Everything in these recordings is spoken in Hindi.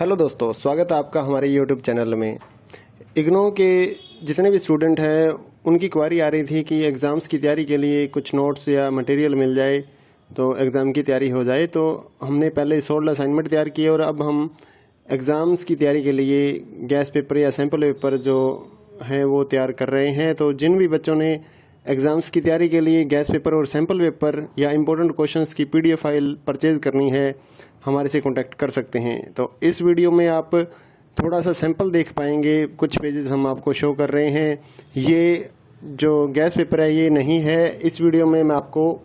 हेलो दोस्तों, स्वागत है आपका हमारे यूट्यूब चैनल में। इग्नो के जितने भी स्टूडेंट हैं उनकी क्वारी आ रही थी कि एग्ज़ाम्स की तैयारी के लिए कुछ नोट्स या मटेरियल मिल जाए तो एग्ज़ाम की तैयारी हो जाए। तो हमने पहले 16 असाइनमेंट तैयार किए और अब हम एग्ज़ाम्स की तैयारी के लिए गैस पेपर या सैम्पल पेपर जो हैं वो तैयार कर रहे हैं। तो जिन भी बच्चों ने एग्ज़ाम्स की तैयारी के लिए गैस पेपर और सैम्पल पेपर या इम्पोर्टेंट क्वेश्चंस की PDF फाइल परचेज़ करनी है, हमारे से कांटेक्ट कर सकते हैं। तो इस वीडियो में आप थोड़ा सा सैंपल देख पाएंगे, कुछ पेजेस हम आपको शो कर रहे हैं। ये जो गैस पेपर है ये नहीं है। इस वीडियो में मैं आपको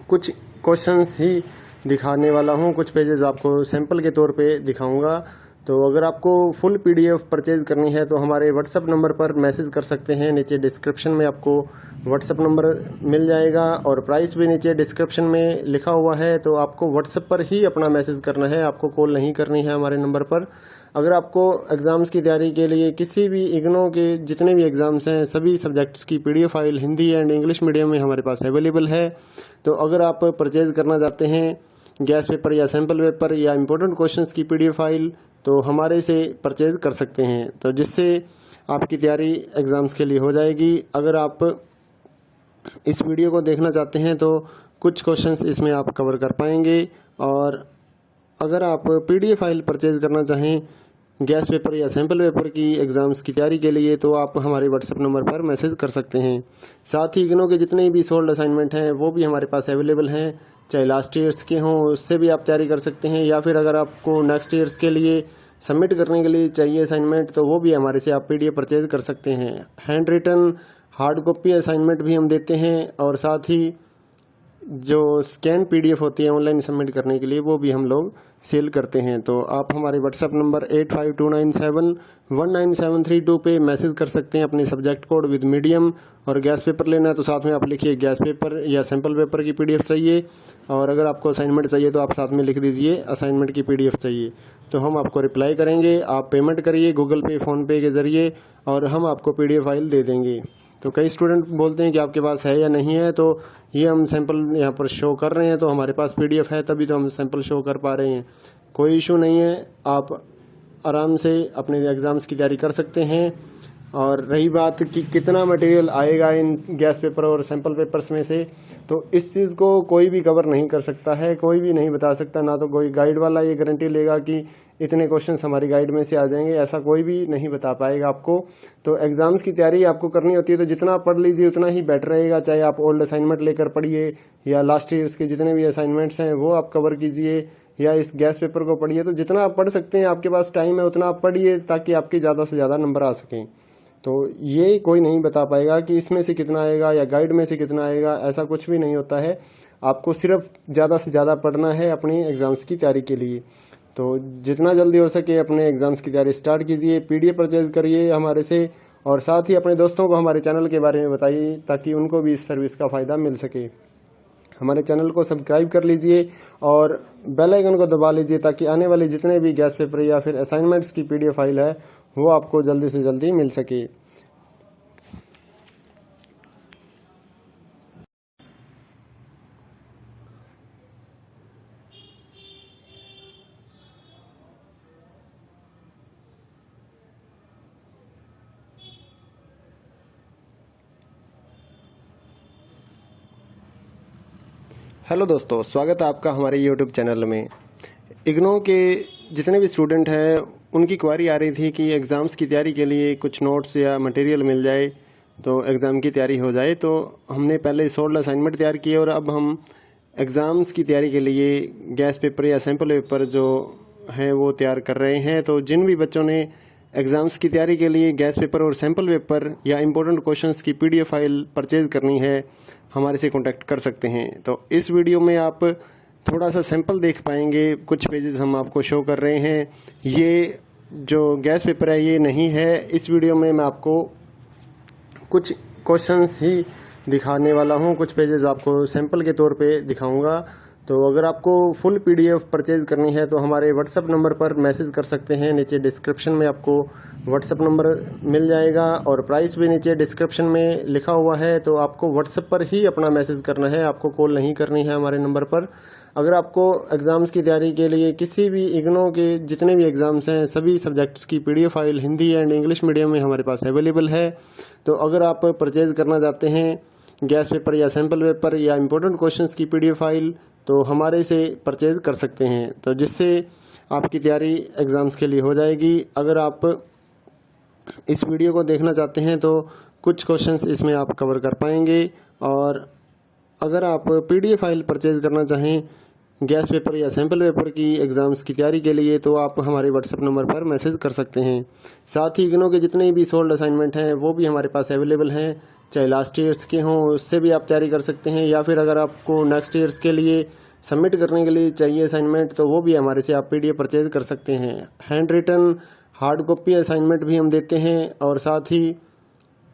कुछ क्वेश्चंस ही दिखाने वाला हूँ, कुछ पेजेस आपको सैंपल के तौर पे दिखाऊंगा। तो अगर आपको फुल PDF परचेज़ करनी है तो हमारे व्हाट्सअप नंबर पर मैसेज कर सकते हैं। नीचे डिस्क्रिप्शन में आपको व्हाट्सअप नंबर मिल जाएगा और प्राइस भी नीचे डिस्क्रिप्शन में लिखा हुआ है। तो आपको व्हाट्सअप पर ही अपना मैसेज करना है, आपको कॉल नहीं करनी है हमारे नंबर पर। अगर आपको एग्ज़ाम्स की तैयारी के लिए किसी भी इग्नो के जितने भी एग्ज़ाम्स हैं सभी सब्जेक्ट्स की PDF file Hindi and English medium में हमारे पास अवेलेबल है। तो अगर आप परचेज़ करना चाहते हैं गैस पेपर या सैम्पल पेपर या इम्पोर्टेंट क्वेश्चंस की PDF फाइल तो हमारे से परचेज़ कर सकते हैं, तो जिससे आपकी तैयारी एग्ज़ाम्स के लिए हो जाएगी। अगर आप इस वीडियो को देखना चाहते हैं तो कुछ क्वेश्चंस इसमें आप कवर कर पाएंगे। और अगर आप PDF फाइल परचेज़ करना चाहें गैस पेपर या सैम्पल पेपर की एग्ज़ाम्स की तैयारी के लिए तो आप हमारे व्हाट्सएप नंबर पर मैसेज कर सकते हैं। साथ ही इग्नो के जितने भी सोल्ड असाइनमेंट हैं वो भी हमारे पास अवेलेबल हैं, चाहे लास्ट ईयर्स के हों उससे भी आप तैयारी कर सकते हैं, या फिर अगर आपको नेक्स्ट ईयर्स के लिए सबमिट करने के लिए चाहिए असाइनमेंट तो वो भी हमारे से आप PDF परचेज़ कर सकते हैं। Hand written hard copy assignment भी हम देते हैं और साथ ही जो स्कैन PDF होती है ऑनलाइन सबमिट करने के लिए वो भी हम लोग सेल करते हैं। तो आप हमारे व्हाट्सएप नंबर 8529719732 पे मैसेज कर सकते हैं अपने सब्जेक्ट कोड विद मीडियम। और गैस पेपर लेना है तो साथ में आप लिखिए गैस पेपर या सैम्पल पेपर की PDF चाहिए, और अगर आपको असाइनमेंट चाहिए तो आप साथ में लिख दीजिए असाइनमेंट की PDF चाहिए, तो हम आपको रिप्लाई करेंगे। आप पेमेंट करिए गूगल पे फ़ोनपे के ज़रिए और हम आपको PDF फाइल दे देंगे। तो कई स्टूडेंट बोलते हैं कि आपके पास है या नहीं है, तो ये हम सैंपल यहाँ पर शो कर रहे हैं, तो हमारे पास PDF है तभी तो हम सैंपल शो कर पा रहे हैं। कोई इशू नहीं है, आप आराम से अपने एग्ज़ाम्स की तैयारी कर सकते हैं। और रही बात कि कितना मटेरियल आएगा इन गैस पेपर और सैंपल पेपर्स में से, तो इस चीज़ को कोई भी कवर नहीं कर सकता है, कोई भी नहीं बता सकता। ना तो कोई गाइड वाला ये गारंटी लेगा कि इतने क्वेश्चंस हमारी गाइड में से आ जाएंगे, ऐसा कोई भी नहीं बता पाएगा आपको। तो एग्ज़ाम्स की तैयारी आपको करनी होती है तो जितना आप पढ़ लीजिए उतना ही बेटर रहेगा। चाहे आप ओल्ड असाइनमेंट लेकर पढ़िए या लास्ट ईयर्स के जितने भी असाइनमेंट्स हैं वो आप कवर कीजिए, या इस गैस पेपर को पढ़िए। तो जितना आप पढ़ सकते हैं, आपके पास टाइम है उतना आप पढ़िए ताकि आपके ज़्यादा से ज़्यादा नंबर आ सकें। तो ये कोई नहीं बता पाएगा कि इसमें से कितना आएगा या गाइड में से कितना आएगा, ऐसा कुछ भी नहीं होता है। आपको सिर्फ ज़्यादा से ज़्यादा पढ़ना है अपनी एग्ज़ाम्स की तैयारी के लिए। तो जितना जल्दी हो सके अपने एग्ज़ाम्स की तैयारी स्टार्ट कीजिए, PDF परचेज़ करिए हमारे से, और साथ ही अपने दोस्तों को हमारे चैनल के बारे में बताइए ताकि उनको भी इस सर्विस का फ़ायदा मिल सके। हमारे चैनल को सब्सक्राइब कर लीजिए और बेल आइकन को दबा लीजिए ताकि आने वाले जितने भी गैस पेपर या फिर असाइनमेंट्स की PDF फाइल है वो आपको जल्दी से जल्दी मिल सके। हेलो दोस्तों, स्वागत है आपका हमारे यूट्यूब चैनल में। इग्नो के जितने भी स्टूडेंट हैं उनकी क्वारी आ रही थी कि एग्ज़ाम्स की तैयारी के लिए कुछ नोट्स या मटेरियल मिल जाए तो एग्ज़ाम की तैयारी हो जाए। तो हमने पहले 16 असाइनमेंट तैयार किए और अब हम एग्ज़ाम्स की तैयारी के लिए गैस पेपर या सैम्पल पेपर जो हैं वो तैयार कर रहे हैं। तो जिन भी बच्चों ने एग्ज़ाम्स की तैयारी के लिए गैस पेपर और सैम्पल पेपर या इम्पोर्टेंट क्वेश्चंस की PDF फाइल परचेज़ करनी है, हमारे से कांटेक्ट कर सकते हैं। तो इस वीडियो में आप थोड़ा सा सैंपल देख पाएंगे, कुछ पेजेस हम आपको शो कर रहे हैं। ये जो गैस पेपर है ये नहीं है। इस वीडियो में मैं आपको कुछ क्वेश्चंस ही दिखाने वाला हूँ, कुछ पेजेस आपको सैंपल के तौर पे दिखाऊंगा। तो अगर आपको फुल PDF परचेज़ करनी है तो हमारे व्हाट्सएप नंबर पर मैसेज कर सकते हैं। नीचे डिस्क्रिप्शन में आपको व्हाट्सएप नंबर मिल जाएगा और प्राइस भी नीचे डिस्क्रिप्शन में लिखा हुआ है। तो आपको व्हाट्सएप पर ही अपना मैसेज करना है, आपको कॉल नहीं करनी है हमारे नंबर पर। अगर आपको एग्ज़ाम्स की तैयारी के लिए किसी भी इग्नो के जितने भी एग्ज़ाम्स हैं सभी सब्जेक्ट्स की PDF file Hindi and English medium में हमारे पास अवेलेबल है। तो अगर आप परचेज़ करना चाहते हैं गैस पेपर या सैम्पल पेपर या इम्पोर्टेंट क्वेश्चंस की PDF फाइल तो हमारे से परचेज़ कर सकते हैं, तो जिससे आपकी तैयारी एग्ज़ाम्स के लिए हो जाएगी। अगर आप इस वीडियो को देखना चाहते हैं तो कुछ क्वेश्चंस इसमें आप कवर कर पाएंगे। और अगर आप PDF फाइल परचेज़ करना चाहें गैस पेपर या सैम्पल पेपर की एग्ज़ाम्स की तैयारी के लिए तो आप हमारे व्हाट्सएप नंबर पर मैसेज कर सकते हैं। साथ ही इग्नो के जितने भी सोल्ड असाइनमेंट हैं वो भी हमारे पास अवेलेबल हैं, चाहे लास्ट ईयर्स के हों उससे भी आप तैयारी कर सकते हैं, या फिर अगर आपको नेक्स्ट ईयर्स के लिए सबमिट करने के लिए चाहिए असाइनमेंट तो वो भी हमारे से आप PDF परचेज़ कर सकते हैं। Hand written hard copy assignment भी हम देते हैं, और साथ ही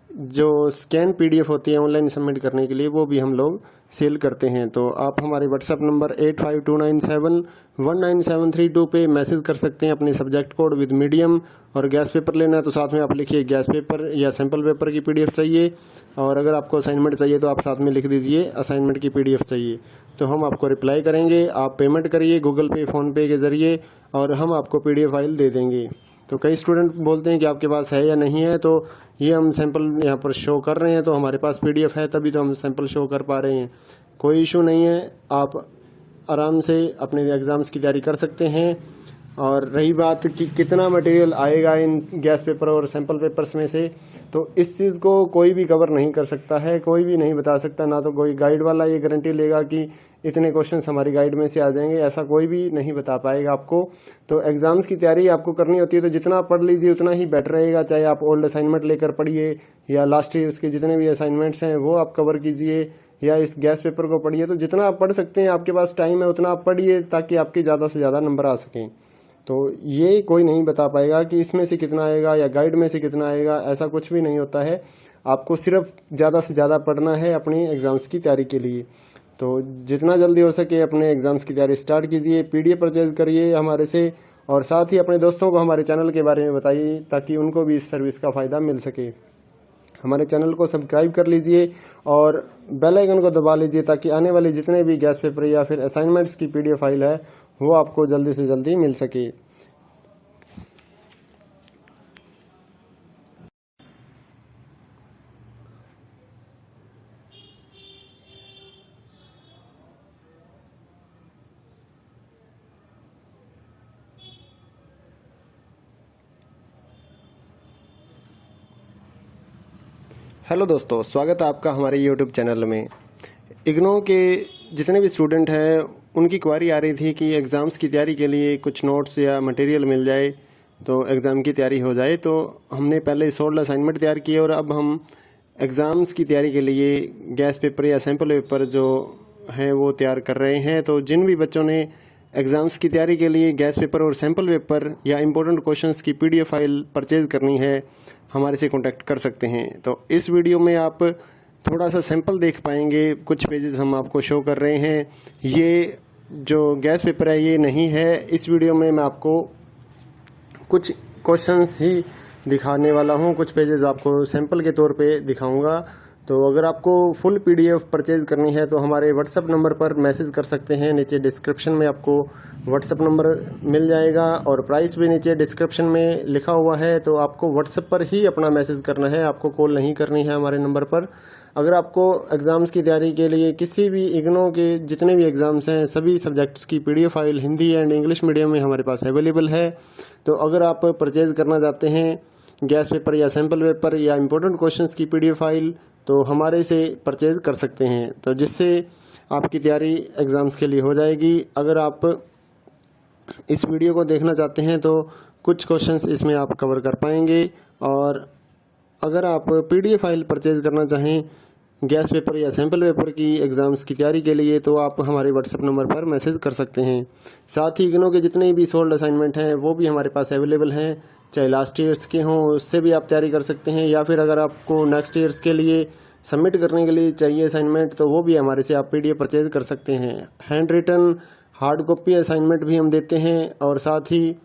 जो स्कैन PDF होती है ऑनलाइन सबमिट करने के लिए वो भी हम लोग सेल करते हैं। तो आप हमारे व्हाट्सएप नंबर 8529719732 पे मैसेज कर सकते हैं अपने सब्जेक्ट कोड विद मीडियम। और गैस पेपर लेना है तो साथ में आप लिखिए गैस पेपर या सैम्पल पेपर की PDF चाहिए, और अगर आपको असाइनमेंट चाहिए तो आप साथ में लिख दीजिए असाइनमेंट की PDF चाहिए, तो हम आपको रिप्लाई करेंगे। आप पेमेंट करिए गूगल पे फ़ोनपे के ज़रिए और हम आपको PDF फाइल दे देंगे। तो कई स्टूडेंट बोलते हैं कि आपके पास है या नहीं है, तो ये हम सैंपल यहाँ पर शो कर रहे हैं, तो हमारे पास PDF है तभी तो हम सैंपल शो कर पा रहे हैं। कोई इशू नहीं है, आप आराम से अपने एग्ज़ाम्स की तैयारी कर सकते हैं। और रही बात कि कितना मटेरियल आएगा इन गैस पेपर और सैंपल पेपर्स में से, तो इस चीज़ को कोई भी कवर नहीं कर सकता है, कोई भी नहीं बता सकता। ना तो कोई गाइड वाला ये गारंटी लेगा कि इतने क्वेश्चंस हमारी गाइड में से आ जाएंगे, ऐसा कोई भी नहीं बता पाएगा आपको। तो एग्ज़ाम्स की तैयारी आपको करनी होती है तो जितना पढ़ लीजिए उतना ही बेटर रहेगा, चाहे आप ओल्ड असाइनमेंट लेकर पढ़िए या लास्ट ईयर्स के जितने भी असाइनमेंट्स हैं वो आप कवर कीजिए, या इस गैस पेपर को पढ़िए। तो जितना आप पढ़ सकते हैं, आपके पास टाइम है उतना आप पढ़िए ताकि आपके ज़्यादा से ज़्यादा नंबर आ सकें। तो ये कोई नहीं बता पाएगा कि इसमें से कितना आएगा या गाइड में से कितना आएगा, ऐसा कुछ भी नहीं होता है। आपको सिर्फ ज़्यादा से ज़्यादा पढ़ना है अपनी एग्ज़ाम्स की तैयारी के लिए। तो जितना जल्दी हो सके अपने एग्ज़ाम्स की तैयारी स्टार्ट कीजिए, PDF परचेज़ करिए हमारे से, और साथ ही अपने दोस्तों को हमारे चैनल के बारे में बताइए ताकि उनको भी इस सर्विस का फ़ायदा मिल सके। हमारे चैनल को सब्सक्राइब कर लीजिए और बेल आइकन को दबा लीजिए ताकि आने वाले जितने भी गैस पेपर या फिर असाइनमेंट्स की PDF फाइल है वो आपको जल्दी से जल्दी मिल सके। हेलो दोस्तों, स्वागत है आपका हमारे YouTube चैनल में। इग्नो के जितने भी स्टूडेंट हैं उनकी क्वारी आ रही थी कि एग्ज़ाम्स की तैयारी के लिए कुछ नोट्स या मटेरियल मिल जाए तो एग्ज़ाम की तैयारी हो जाए। तो हमने पहले सोल्ड असाइनमेंट तैयार किए और अब हम एग्ज़ाम्स की तैयारी के लिए गैस पेपर या सैम्पल पेपर जो हैं वो तैयार कर रहे हैं। तो जिन भी बच्चों ने एग्ज़ाम्स की तैयारी के लिए गैस पेपर और सैम्पल पेपर या इम्पोर्टेंट क्वेश्चंस की PDF फाइल परचेज़ करनी है हमारे से कांटेक्ट कर सकते हैं। तो इस वीडियो में आप थोड़ा सा सैंपल देख पाएंगे, कुछ पेजेस हम आपको शो कर रहे हैं। ये जो गैस पेपर है ये नहीं है, इस वीडियो में मैं आपको कुछ क्वेश्चंस ही दिखाने वाला हूँ, कुछ पेजेस आपको सैंपल के तौर पे दिखाऊंगा। तो अगर आपको फुल PDF परचेज़ करनी है तो हमारे व्हाट्सएप नंबर पर मैसेज कर सकते हैं। नीचे डिस्क्रिप्शन में आपको व्हाट्सएप नंबर मिल जाएगा और प्राइस भी नीचे डिस्क्रिप्शन में लिखा हुआ है। तो आपको व्हाट्सएप पर ही अपना मैसेज करना है, आपको कॉल नहीं करनी है हमारे नंबर पर। अगर आपको एग्ज़ाम्स की तैयारी के लिए किसी भी इग्नो के जितने भी एग्ज़ाम्स हैं सभी सब्जेक्ट्स की PDF file Hindi and English medium में हमारे पास अवेलेबल है। तो अगर आप परचेज़ करना चाहते हैं गैस पेपर या सैम्पल पेपर या इम्पोर्टेंट क्वेश्चंस की PDF फाइल तो हमारे से परचेज़ कर सकते हैं, तो जिससे आपकी तैयारी एग्ज़ाम्स के लिए हो जाएगी। अगर आप इस वीडियो को देखना चाहते हैं तो कुछ क्वेश्चंस इसमें आप कवर कर पाएंगे। और अगर आप PDF फाइल परचेज़ करना चाहें गैस पेपर या सैम्पल पेपर की एग्ज़ाम्स की तैयारी के लिए तो आप हमारे व्हाट्सएप नंबर पर मैसेज कर सकते हैं। साथ ही इग्नो के जितने भी सोल्ड असाइनमेंट हैं वो भी हमारे पास अवेलेबल हैं, चाहे लास्ट ईयर्स के हों उससे भी आप तैयारी कर सकते हैं, या फिर अगर आपको नेक्स्ट ईयर्स के लिए सबमिट करने के लिए चाहिए असाइनमेंट तो वो भी हमारे से आप PDF परचेज़ कर सकते हैं। Hand written hard copy assignment भी हम देते हैं, और साथ ही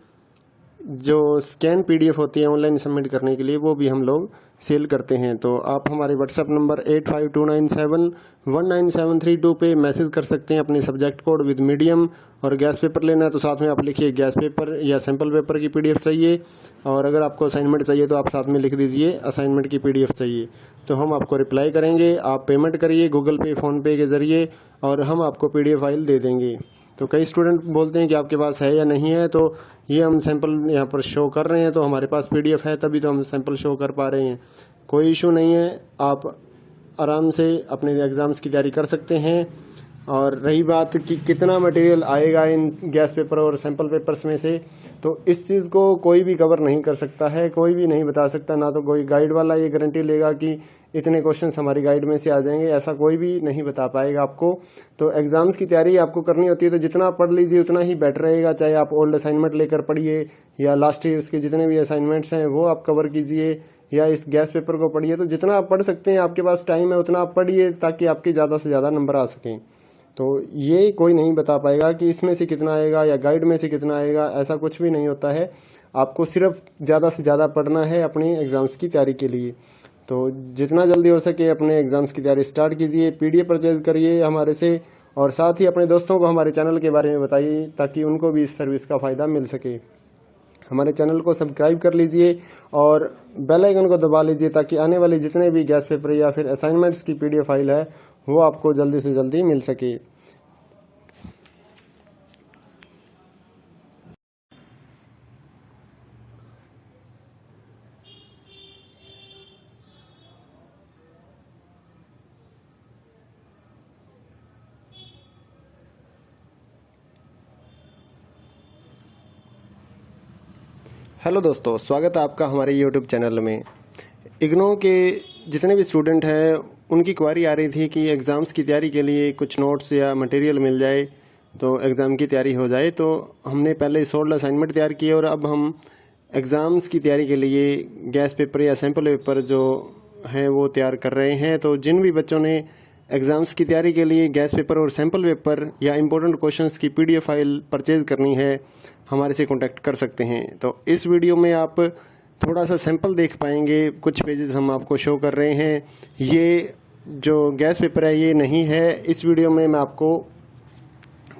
जो स्कैन पीडीएफ होती है ऑनलाइन सबमिट करने के लिए, वो भी हम लोग सेल करते हैं। तो आप हमारे व्हाट्सएप नंबर 8529719732 पे मैसेज कर सकते हैं अपने सब्जेक्ट कोड विद मीडियम, और गैस पेपर लेना है तो साथ में आप लिखिए गैस पेपर या सैम्पल पेपर की पीडीएफ चाहिए, और अगर आपको असाइनमेंट चाहिए तो आप साथ में लिख दीजिए असाइनमेंट की पीडीएफ चाहिए। तो हम आपको रिप्लाई करेंगे, आप पेमेंट करिए गूगल पे फ़ोनपे के ज़रिए और हम आपको पीडीएफ फाइल दे देंगे। तो कई स्टूडेंट बोलते हैं कि आपके पास है या नहीं है, तो ये हम सैंपल यहाँ पर शो कर रहे हैं, तो हमारे पास पीडीएफ है तभी तो हम सैंपल शो कर पा रहे हैं। कोई इशू नहीं है, आप आराम से अपने एग्ज़ाम्स की तैयारी कर सकते हैं। और रही बात कि कितना मटेरियल आएगा इन गैस पेपर और सैंपल पेपर्स में से, तो इस चीज़ को कोई भी कवर नहीं कर सकता है, कोई भी नहीं बता सकता। ना तो कोई गाइड वाला ये गारंटी लेगा कि इतने क्वेश्चंस हमारी गाइड में से आ जाएंगे, ऐसा कोई भी नहीं बता पाएगा आपको। तो एग्ज़ाम्स की तैयारी आपको करनी होती है तो जितना पढ़ लीजिए उतना ही बेटर रहेगा। चाहे आप ओल्ड असाइनमेंट लेकर पढ़िए या लास्ट ईयर्स के जितने भी असाइनमेंट्स हैं वो आप कवर कीजिए, या इस गैस पेपर को पढ़िए। तो जितना आप पढ़ सकते हैं, आपके पास टाइम है उतना आप पढ़िए ताकि आपके ज़्यादा से ज़्यादा नंबर आ सकें। तो ये कोई नहीं बता पाएगा कि इसमें से कितना आएगा या गाइड में से कितना आएगा, ऐसा कुछ भी नहीं होता है। आपको सिर्फ ज़्यादा से ज़्यादा पढ़ना है अपने एग्ज़ाम्स की तैयारी के लिए। तो जितना जल्दी हो सके अपने एग्ज़ाम्स की तैयारी स्टार्ट कीजिए, पीडीएफ परचेज करिए हमारे से, और साथ ही अपने दोस्तों को हमारे चैनल के बारे में बताइए ताकि उनको भी इस सर्विस का फ़ायदा मिल सके। हमारे चैनल को सब्सक्राइब कर लीजिए और बेल आइकन को दबा लीजिए ताकि आने वाले जितने भी गैस पेपर या फिर असाइनमेंट्स की पीडीएफ फाइल है वो आपको जल्दी से जल्दी मिल सके। हेलो दोस्तों, स्वागत है आपका हमारे यूट्यूब चैनल में। इग्नो के जितने भी स्टूडेंट हैं उनकी क्वारी आ रही थी कि एग्ज़ाम्स की तैयारी के लिए कुछ नोट्स या मटेरियल मिल जाए तो एग्ज़ाम की तैयारी हो जाए। तो हमने पहले सोल्ड असाइनमेंट तैयार किए और अब हम एग्ज़ाम्स की तैयारी के लिए गैस पेपर या सैम्पल पेपर जो हैं वो तैयार कर रहे हैं। तो जिन भी बच्चों ने एग्ज़ाम्स की तैयारी के लिए गैस पेपर और सैम्पल पेपर या इम्पोर्टेंट क्वेश्चंस की पीडीएफ फाइल परचेज़ करनी है, हमारे से कांटेक्ट कर सकते हैं। तो इस वीडियो में आप थोड़ा सा सैंपल देख पाएंगे, कुछ पेजेस हम आपको शो कर रहे हैं। ये जो गैस पेपर है ये नहीं है। इस वीडियो में मैं आपको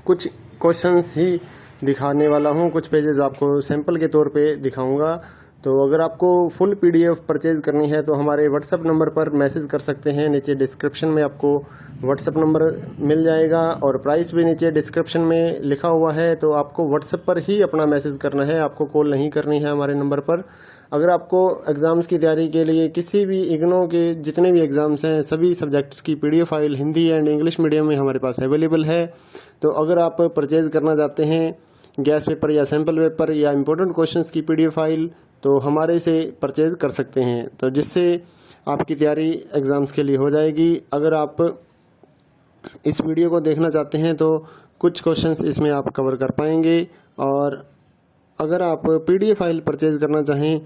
कुछ क्वेश्चंस ही दिखाने वाला हूँ, कुछ पेजेस आपको सैंपल के तौर पे दिखाऊंगा। तो अगर आपको फुल पीडीएफ परचेज करनी है तो हमारे व्हाट्सएप नंबर पर मैसेज कर सकते हैं। नीचे डिस्क्रिप्शन में आपको व्हाट्सएप नंबर मिल जाएगा और प्राइस भी नीचे डिस्क्रिप्शन में लिखा हुआ है। तो आपको व्हाट्सएप पर ही अपना मैसेज करना है, आपको कॉल नहीं करनी है हमारे नंबर पर। अगर आपको एग्ज़ाम्स की तैयारी के लिए किसी भी इग्नो के जितने भी एग्ज़ाम्स हैं सभी सब्जेक्ट्स की PDF file Hindi and English medium में हमारे पास अवेलेबल है। तो अगर आप परचेज करना चाहते हैं गैस पेपर या सैम्पल पेपर या इम्पोर्टेंट क्वेश्चंस की पीडीएफ फाइल तो हमारे से परचेज कर सकते हैं, तो जिससे आपकी तैयारी एग्ज़ाम्स के लिए हो जाएगी। अगर आप इस वीडियो को देखना चाहते हैं तो कुछ क्वेश्चंस इसमें आप कवर कर पाएंगे, और अगर आप पीडीएफ फाइल परचेज करना चाहें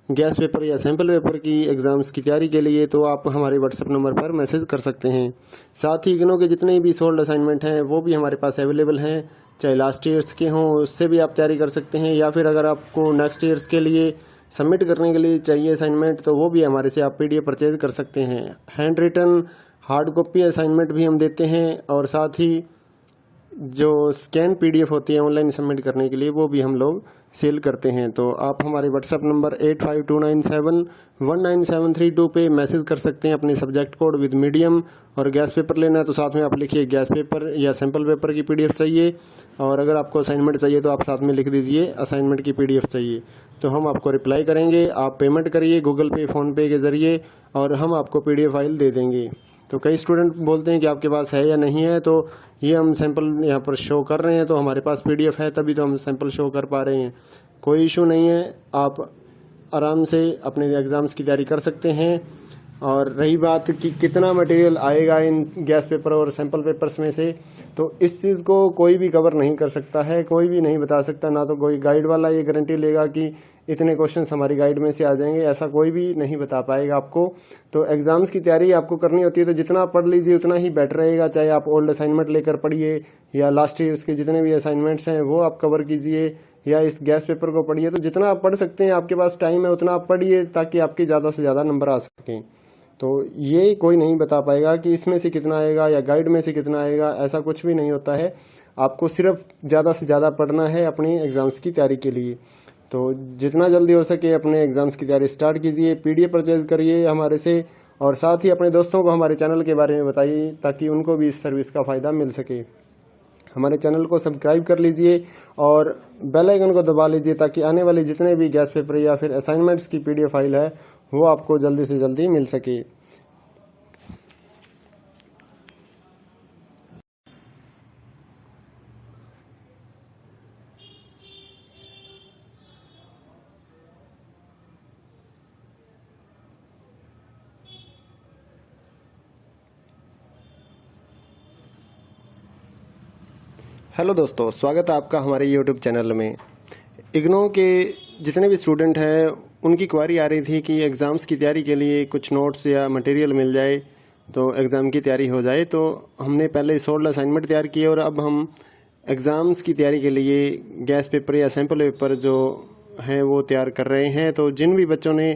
गैस पेपर या सैम्पल पेपर की एग्ज़ाम्स की तैयारी के लिए तो आप हमारे व्हाट्सएप नंबर पर मैसेज कर सकते हैं। साथ ही इग्नो के जितने भी सोल्ड असाइनमेंट हैं वो भी हमारे पास अवेलेबल हैं, चाहे लास्ट ईयर्स के हों उससे भी आप तैयारी कर सकते हैं, या फिर अगर आपको नेक्स्ट ईयर्स के लिए सबमिट करने के लिए चाहिए असाइनमेंट तो वो भी हमारे से आप पीडीएफ परचेज कर सकते हैं। Hand written hard copy assignment भी हम देते हैं, और साथ ही जो स्कैन पीडीएफ होती है ऑनलाइन सबमिट करने के लिए वो भी हम लोग सेल करते हैं। तो आप हमारे व्हाट्सएप नंबर 8529719732 पे मैसेज कर सकते हैं अपने सब्जेक्ट कोड विद मीडियम, और गैस पेपर लेना है तो साथ में आप लिखिए गैस पेपर या सैम्पल पेपर की पीडीएफ चाहिए, और अगर आपको असाइनमेंट चाहिए तो आप साथ में लिख दीजिए असाइनमेंट की पीडीएफ चाहिए। तो हम आपको रिप्लाई करेंगे, आप पेमेंट करिए गूगल पे फ़ोनपे के ज़रिए और हम आपको पीडीएफ फाइल दे देंगे। तो कई स्टूडेंट बोलते हैं कि आपके पास है या नहीं है, तो ये हम सैंपल यहाँ पर शो कर रहे हैं, तो हमारे पास पीडीएफ है तभी तो हम सैंपल शो कर पा रहे हैं। कोई इशू नहीं है, आप आराम से अपने एग्ज़ाम्स की तैयारी कर सकते हैं। और रही बात कि कितना मटेरियल आएगा इन गैस पेपर और सैंपल पेपर्स में से, तो इस चीज़ को कोई भी कवर नहीं कर सकता है, कोई भी नहीं बता सकता। ना तो कोई गाइड वाला ये गारंटी लेगा कि इतने क्वेश्चंस हमारी गाइड में से आ जाएंगे, ऐसा कोई भी नहीं बता पाएगा आपको। तो एग्ज़ाम्स की तैयारी आपको करनी होती है तो जितना पढ़ लीजिए उतना ही बेटर रहेगा। चाहे आप ओल्ड असाइनमेंट लेकर पढ़िए या लास्ट ईयर्स के जितने भी असाइनमेंट्स हैं वो आप कवर कीजिए, या इस गैस पेपर को पढ़िए। तो जितना आप पढ़ सकते हैं, आपके पास टाइम है उतना आप पढ़िए, ताकि आपके ज़्यादा से ज़्यादा नंबर आ सकें। तो ये कोई नहीं बता पाएगा कि इसमें से कितना आएगा या गाइड में से कितना आएगा, ऐसा कुछ भी नहीं होता है। आपको सिर्फ ज़्यादा से ज़्यादा पढ़ना है अपनी एग्ज़ाम्स की तैयारी के लिए। तो जितना जल्दी हो सके अपने एग्ज़ाम्स की तैयारी स्टार्ट कीजिए, पीडीएफ परचेज करिए हमारे से, और साथ ही अपने दोस्तों को हमारे चैनल के बारे में बताइए, ताकि उनको भी इस सर्विस का फ़ायदा मिल सके। हमारे चैनल को सब्सक्राइब कर लीजिए और बेल आइकन को दबा लीजिए, ताकि आने वाले जितने भी गैस पेपर या फिर असाइनमेंट्स की पीडीएफ फाइल है वो आपको जल्दी से जल्दी मिल सके। हेलो दोस्तों, स्वागत है आपका हमारे यूट्यूब चैनल में। इग्नो के जितने भी स्टूडेंट हैं उनकी क्वारी आ रही थी कि एग्ज़ाम्स की तैयारी के लिए कुछ नोट्स या मटेरियल मिल जाए तो एग्ज़ाम की तैयारी हो जाए। तो हमने पहले 16 असाइनमेंट तैयार किए और अब हम एग्ज़ाम्स की तैयारी के लिए गैस पेपर या सैम्पल पेपर जो हैं वो तैयार कर रहे हैं। तो जिन भी बच्चों ने